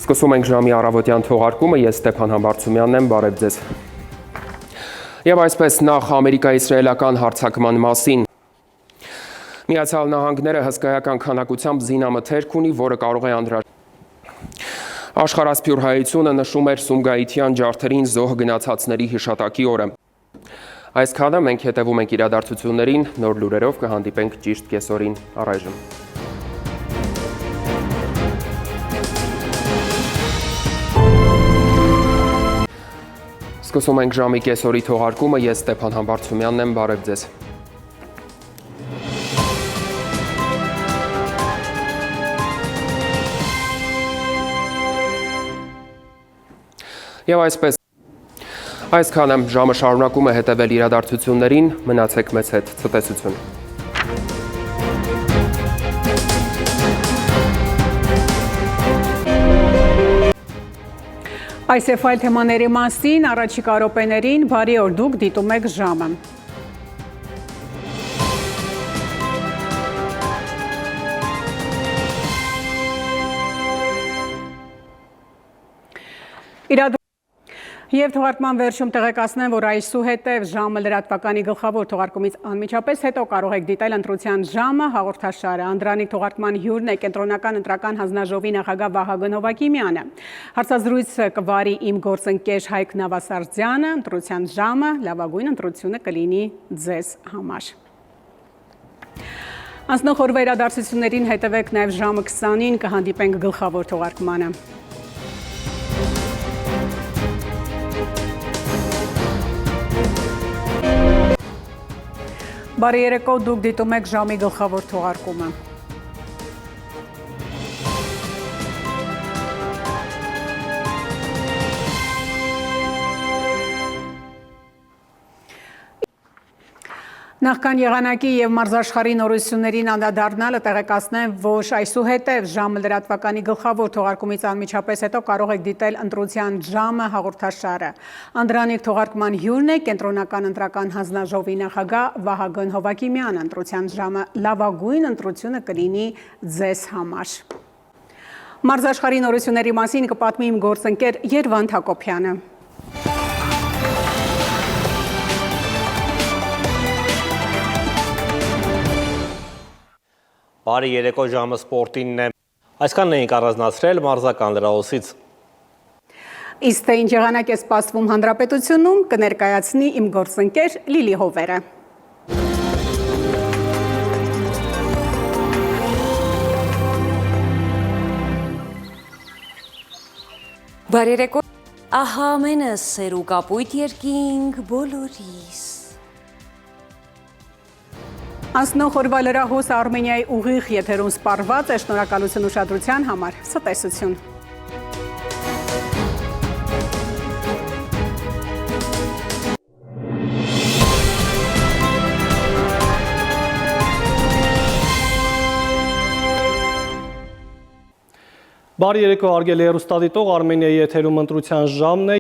Սկսում ենք ժամի առավոտյան թողարկումը, ես Ստեփան Համբարձումյանն եմ, բարև ձեզ։ Եվ այսպես նախ ամերիկա-իսրայելական հարձակման մասին։ Միացյալ Նահանգները հսկայական քանակությամբ զինամթերք ունի, որը կարող է Աշխարհասփյուր հայությունը նշում էր Սումգայիթյան ջարդերին զոհ գնացածների հիշատակի օրը։ Այսքանը մենք հետևում ենք իրադարձություններին, նոր լուրերով կհանդիպենք ճիշտ կեսօրին առայժմ։ Սկսում ենք ժամի կեսօրի թողարկումը, ես Ստեփան Համբարձումյանն եմ, բարև ձեզ։ Եվ այսքանը ժամը շարունակում է հետևել իրադարձություններին, մնացեք մեզ հետ, ցտեսություն։ Այս եւ այլ թեմաների մասին առաջիկա րոպեներին բարի օր, դուք դիտում եք ժամը։ Եվ թողարկման վերջում տեղեկացնեմ, որ այսուհետև ժամը լրատվականի գլխավոր թողարկումից անմիջապես հետո կարող եք դիտել ընտրության ժամը հաղորդաշարը։ Անդրանիկ թողարկման հյուրն է կենտրոնական ընտրական հանձնաժողովի նախագահ Վահագն Հովակիմյանը։ Հարցազրույցը կվարի իմ գործընկեր Հայկ Նավասարդյանը, ընտրության ժամը, լավագույն ընտրությունը կլինի ձեզ համար։ Անցնող օրվա իրադարձություններին հետևեք նաև ժամը 20-ին կհանդիպենք գլխավոր թողարկմանը։ Բարի երեկո, դուք դիտում եք ժամի գլխավոր թողարկումը։ Նախքան եղանակի և մարզաշխարհի նորություններին անդրադառնալը տեղեկացնեմ, որ այսուհետև ժամը լրատվականի գլխավոր թողարկումից անմիջապես հետո կարող եք դիտել ընտրության ժամը հաղորդաշարը։ Անդրանիկ թողարկման հյուրն է կենտրոնական ընտրական հանձնաժողովի նախագահ Վահագն Հովակիմյանը։ Ընտրության ժամը լավագույն ընտրությունը կլինի ձեզ համար։ Մարզաշխարհի նորությունների մասին կպատմի իմ գործընկեր Երվանդ Հակոբյանը։ Բարի երեկո, ժամը սպորտինն է։ Այսքանն էինք առանձնացրել մարզական լրահոսից։ Իսկ թե ինչ եղանակ է սպասվում հանրապետությունում, կներկայացնի իմ գործընկեր Լիլի Հովերը։ Բարի երեկո, ահա ամենը սեր ու կապույտ երկինք բոլորիս։ Անցնող օրվա լրահոսը Արմենիայի ուղիղ եթերում սպառված է, շնորհակալություն ուշադրության համար, ցտեսություն։ Բարի երեկո, հարգելի հեռուստադիտող, Արմենիայի եթերում ընտրության ժամն է։